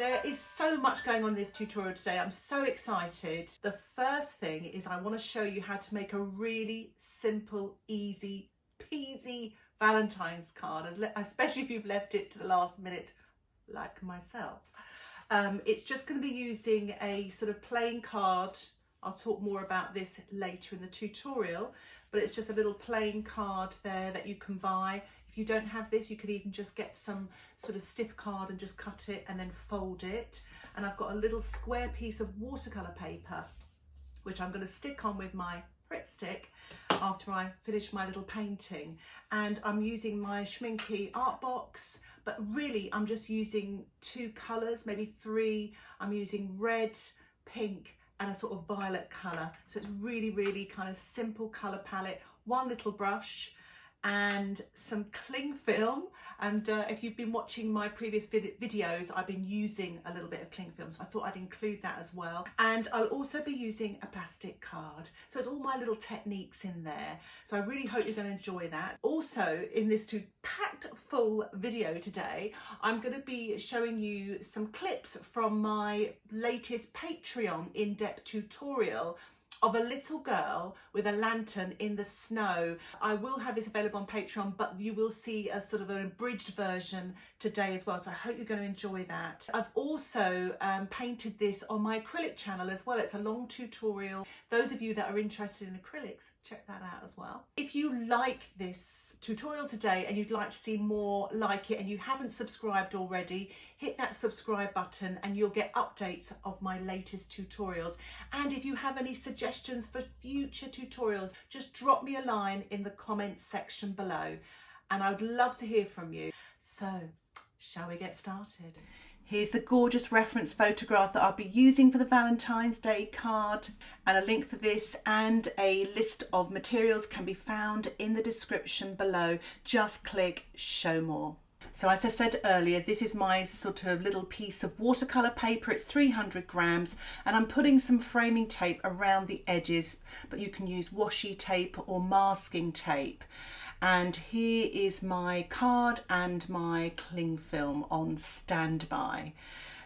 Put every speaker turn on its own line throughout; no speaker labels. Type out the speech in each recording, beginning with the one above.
There is so much going on in this tutorial today. I'm so excited. The first thing is I want to show you how to make a really simple, easy peasy Valentine's card, especially if you've left it to the last minute like myself. It's just going to be using a sort of plain card. I'll talk more about this later in the tutorial, but it's just a little plain card there that you can buy. If you don't have this, you could even just get some sort of stiff card and just cut it and then fold it. And I've got a little square piece of watercolour paper, which I'm going to stick on with my Pritt stick after I finish my little painting. And I'm using my Schmincke art box, but really I'm just using 2 colours, maybe 3. I'm using red, pink, and a sort of violet colour. So it's really kind of simple colour palette, 1 little brush, and some cling film. And if you've been watching my previous videos, I've been using a little bit of cling film, so I thought I'd include that as well. And I'll also be using a plastic card. So it's all my little techniques in there. So I really hope you're going to enjoy that. Also, in this packed full video today, I'm going to be showing you some clips from my latest Patreon in-depth tutorial of a little girl with a lantern in the snow. I will have this available on Patreon, but you will see a sort of an abridged version today as well, so I hope you're going to enjoy that. I've also painted this on my acrylic channel as well. It's a long tutorial. Those of you that are interested in acrylics, check that out as well. If you like this tutorial today and you'd like to see more like it and you haven't subscribed already, hit that subscribe button and you'll get updates of my latest tutorials. And if you have any suggestions for future tutorials, just drop me a line in the comments section below and I would love to hear from you. So, shall we get started? Here's the gorgeous reference photograph that I'll be using for the Valentine's Day card, and a link for this and a list of materials can be found in the description below. Just click show more. So as I said earlier, this is my sort of little piece of watercolour paper. It's 300 grams and I'm putting some framing tape around the edges, but you can use washi tape or masking tape. And here is my card and my cling film on standby.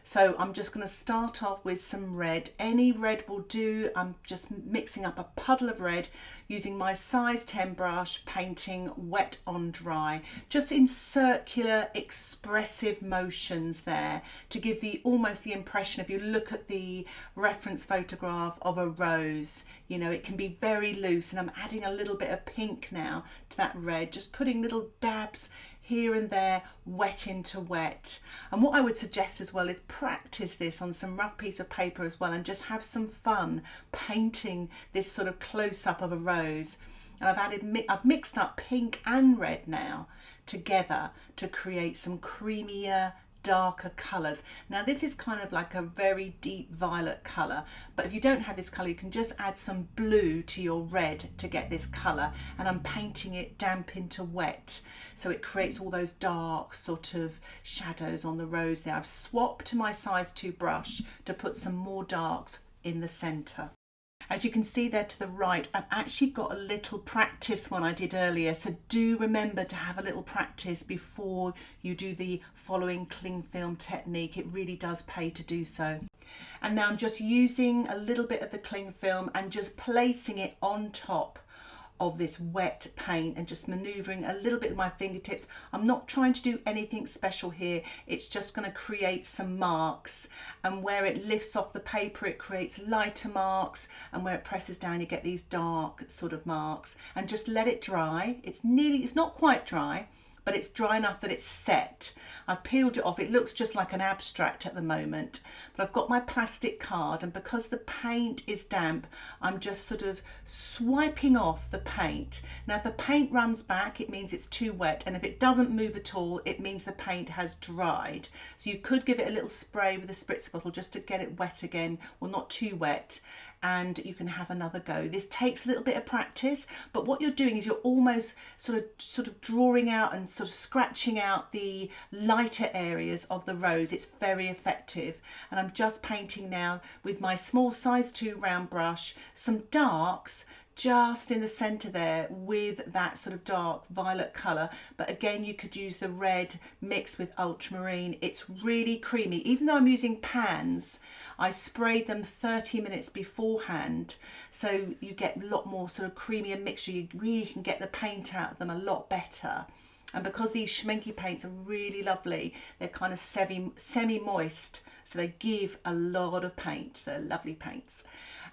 So I'm just going to start off with some red. Any red will do. I'm just mixing up a puddle of red using my size 10 brush, painting wet on dry, just in circular expressive motions there to give almost the impression, if you look at the reference photograph, of a rose. You know, it can be very loose, and I'm adding a little bit of pink now to that red, just putting little dabs here and there, wet into wet. And what I would suggest as well is practice this on some rough piece of paper as well and just have some fun painting this sort of close-up of a rose. And I've mixed up pink and red now together to create some creamier, darker colours. Now this is kind of like a very deep violet colour, but if you don't have this colour you can just add some blue to your red to get this colour, and I'm painting it damp into wet so it creates all those dark sort of shadows on the rose there. I've swapped to my size 2 brush to put some more darks in the centre. As you can see there to the right, I've actually got a little practice one I did earlier, so do remember to have a little practice before you do the following cling film technique. It really does pay to do so. And now I'm just using a little bit of the cling film and just placing it on top of this wet paint and just maneuvering a little bit with my fingertips. I'm not trying to do anything special here. It's just going to create some marks, and where it lifts off the paper it creates lighter marks, and where it presses down you get these dark sort of marks. And just let it dry. It's not quite dry, but it's dry enough that it's set. I've peeled it off. It looks just like an abstract at the moment, but I've got my plastic card, and because the paint is damp, I'm just sort of swiping off the paint. Now if the paint runs back, it means it's too wet, and if it doesn't move at all, it means the paint has dried. So you could give it a little spray with a spritzer bottle just to get it wet again, well, not too wet, and you can have another go. This takes a little bit of practice, but what you're doing is you're almost sort of drawing out and sort of scratching out the lighter areas of the rose. It's very effective. And I'm just painting now with my small size 2 round brush some darks just in the center there with that sort of dark violet color. But again, you could use the red mixed with ultramarine. It's really creamy. Even though I'm using pans, I sprayed them 30 minutes beforehand, so you get a lot more sort of creamier mixture. You really can get the paint out of them a lot better. And because these Schmincke paints are really lovely, they're kind of semi-moist, so they give a lot of paint. So they're lovely paints.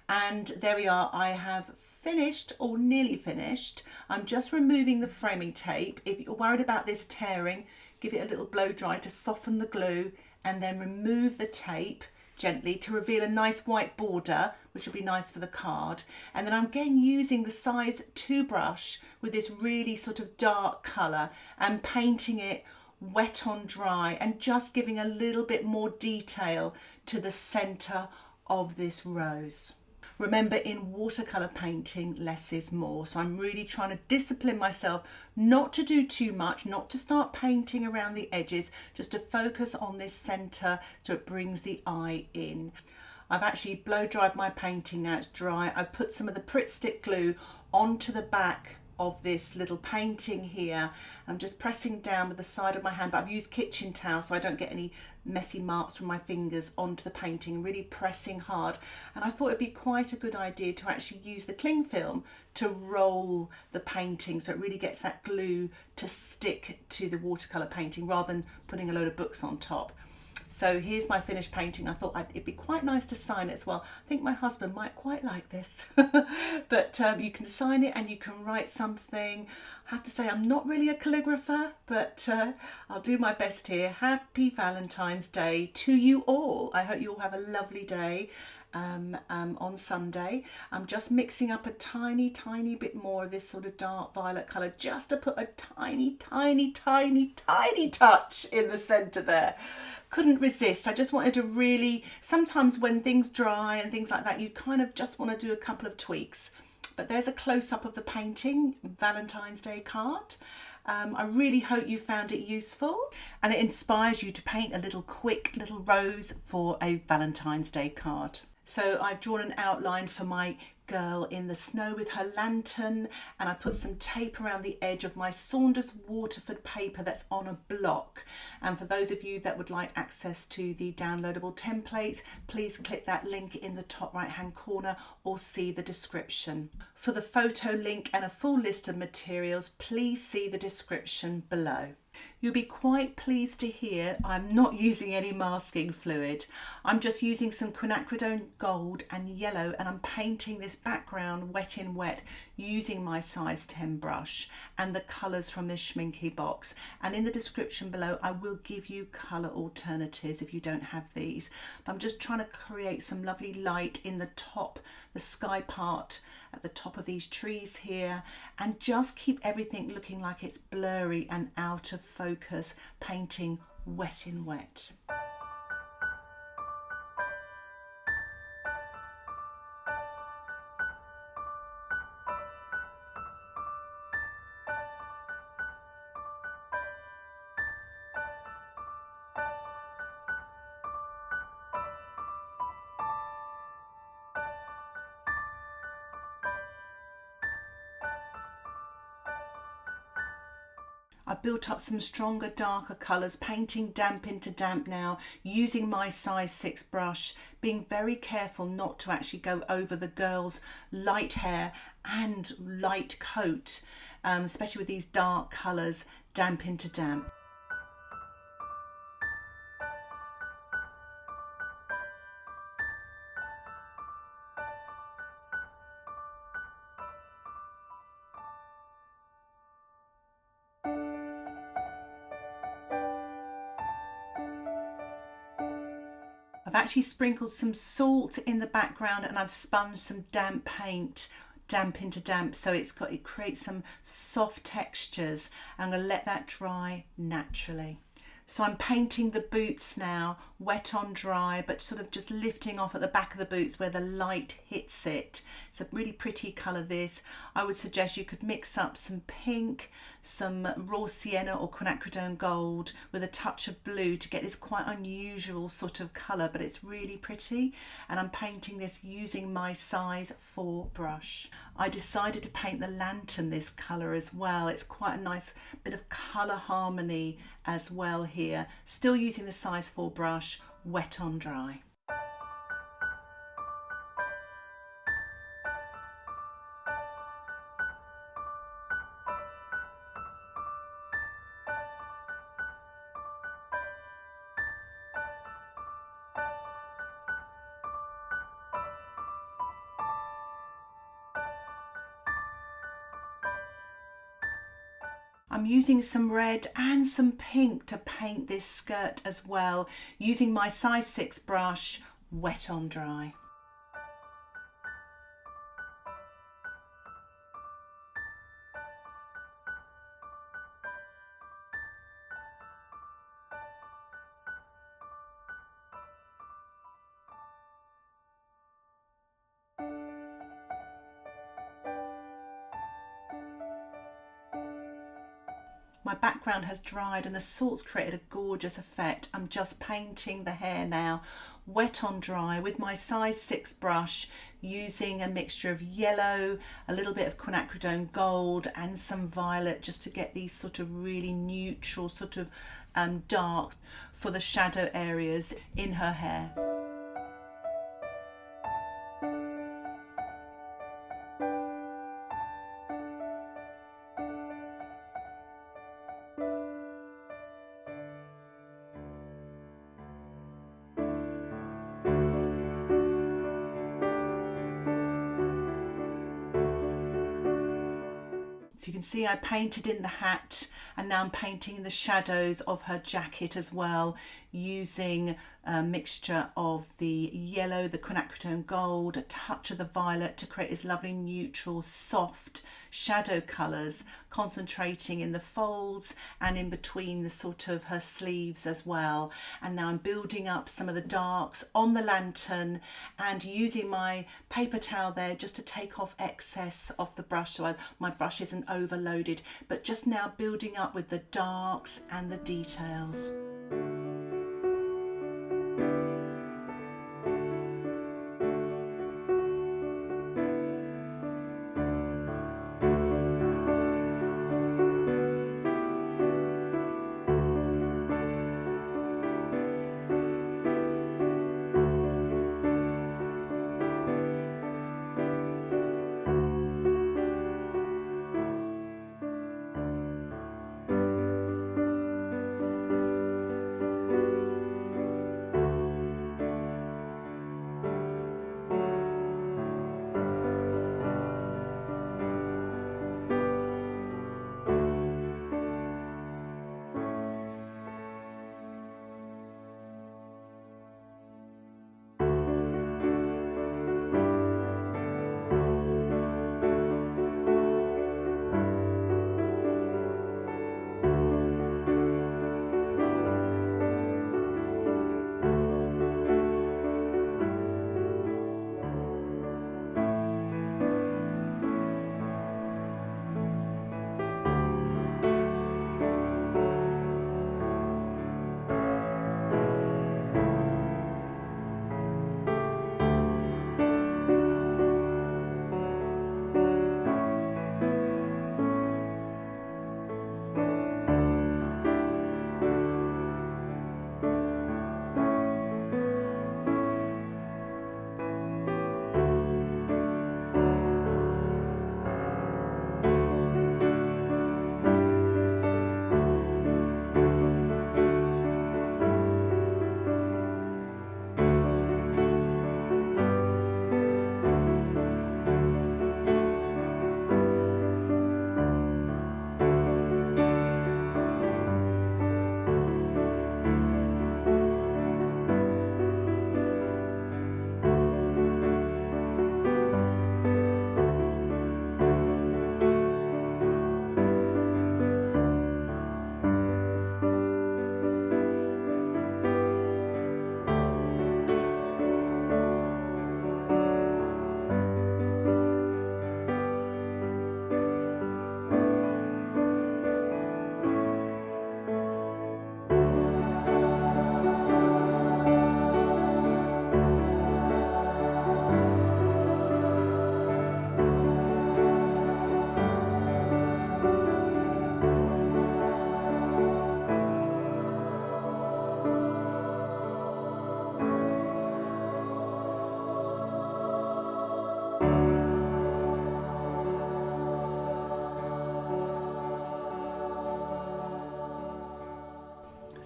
And there we are. I have finished, or nearly finished. I'm just removing the framing tape. If you're worried about this tearing, give it a little blow dry to soften the glue, and then remove the tape gently to reveal a nice white border, which will be nice for the card. And then I'm again using the size 2 brush with this really sort of dark colour and painting it wet on dry and just giving a little bit more detail to the centre of this rose. Remember, in watercolour painting, less is more. So I'm really trying to discipline myself not to do too much, not to start painting around the edges, just to focus on this centre so it brings the eye in. I've actually blow dried my painting, now it's dry. I put some of the Pritt Stick glue onto the back of this little painting here. I'm just pressing down with the side of my hand, but I've used kitchen towel so I don't get any messy marks from my fingers onto the painting, really pressing hard. And I thought it'd be quite a good idea to actually use the cling film to roll the painting so it really gets that glue to stick to the watercolour painting rather than putting a load of books on top. So here's my finished painting. I thought it'd be quite nice to sign it as well. I think my husband might quite like this. But you can sign it and you can write something. I have to say I'm not really a calligrapher, but I'll do my best here. Happy Valentine's Day to you all. I hope you all have a lovely day. On Sunday. I'm just mixing up a tiny bit more of this sort of dark violet colour just to put a tiny touch in the centre there. Couldn't resist. I just wanted to really, sometimes when things dry and things like that, you kind of just want to do a couple of tweaks. But there's a close-up of the painting, Valentine's Day card. I really hope you found it useful and it inspires you to paint a little quick little rose for a Valentine's Day card. So I've drawn an outline for my girl in the snow with her lantern, and I put some tape around the edge of my Saunders Waterford paper that's on a block. And for those of you that would like access to the downloadable templates, please click that link in the top right hand corner or see the description. For the photo link and a full list of materials, please see the description below. You'll be quite pleased to hear I'm not using any masking fluid. I'm just using some Quinacridone gold and yellow, and I'm painting this background wet in wet using my size 10 brush and the colours from this Schmincke box. And in the description below I will give you colour alternatives if you don't have these. But I'm just trying to create some lovely light in the top, the sky part at the top of these trees here, and just keep everything looking like it's blurry and out of focus, painting wet in wet. I built up some stronger, darker colours, painting damp into damp now, using my size 6 brush, being very careful not to actually go over the girl's light hair and light coat, especially with these dark colours, damp into damp. I've actually sprinkled some salt in the background and I've sponged some damp paint, damp into damp, so it creates some soft textures. I'm going to let that dry naturally. So I'm painting the boots now wet on dry, but sort of just lifting off at the back of the boots where the light hits it. It's a really pretty colour this. I would suggest you could mix up some pink, some raw sienna or quinacridone gold with a touch of blue to get this quite unusual sort of colour, but it's really pretty. And I'm painting this using my size 4 brush. I decided to paint the lantern this colour as well. It's quite a nice bit of colour harmony as well here. Still using the size 4 brush, wet on dry. I'm using some red and some pink to paint this skirt as well, using my size 6 brush, wet on dry. My background has dried and the salt's created a gorgeous effect. I'm just painting the hair now, wet on dry with my size 6 brush, using a mixture of yellow, a little bit of quinacridone gold and some violet, just to get these sort of really neutral sort of darks for the shadow areas in her hair. So you can see I painted in the hat, and now I'm painting in the shadows of her jacket as well, using a mixture of the yellow, the quinacridone gold, a touch of the violet to create this lovely neutral soft shadow colours, concentrating in the folds and in between the sort of her sleeves as well. And now I'm building up some of the darks on the lantern and using my paper towel there just to take off excess off the brush, so my brush isn't overloaded, but just now building up with the darks and the details.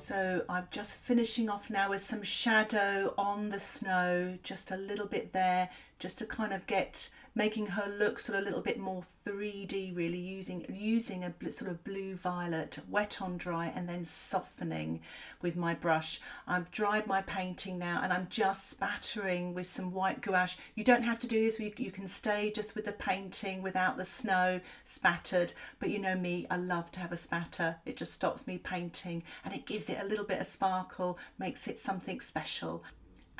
So I'm just finishing off now with some shadow on the snow, just a little bit there, just to kind of making her look sort of a little bit more 3D, really using a sort of blue violet, wet on dry, and then softening with my brush. I've dried my painting now and I'm just spattering with some white gouache. You don't have to do this, you can stay just with the painting without the snow spattered, but you know me, I love to have a spatter. It just stops me painting and it gives it a little bit of sparkle, makes it something special.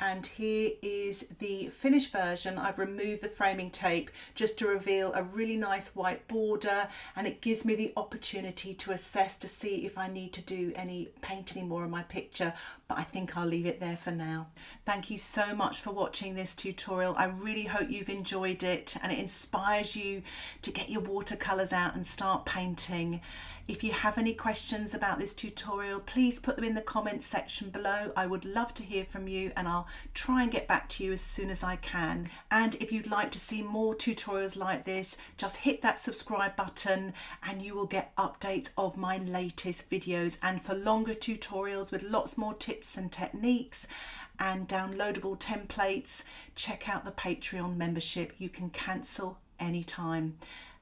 And here is the finished version. I've removed the framing tape just to reveal a really nice white border, and it gives me the opportunity to assess to see if I need to paint any more on my picture, but I think I'll leave it there for now. Thank you so much for watching this tutorial. I really hope you've enjoyed it and it inspires you to get your watercolors out and start painting. If you have any questions about this tutorial, please put them in the comments section below. I would love to hear from you and I'll try and get back to you as soon as I can. And if you'd like to see more tutorials like this, just hit that subscribe button and you will get updates of my latest videos. And for longer tutorials with lots more tips and techniques and downloadable templates, check out the Patreon membership. You can cancel anytime.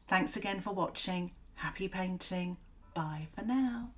Thanks again for watching. Happy painting. Bye for now.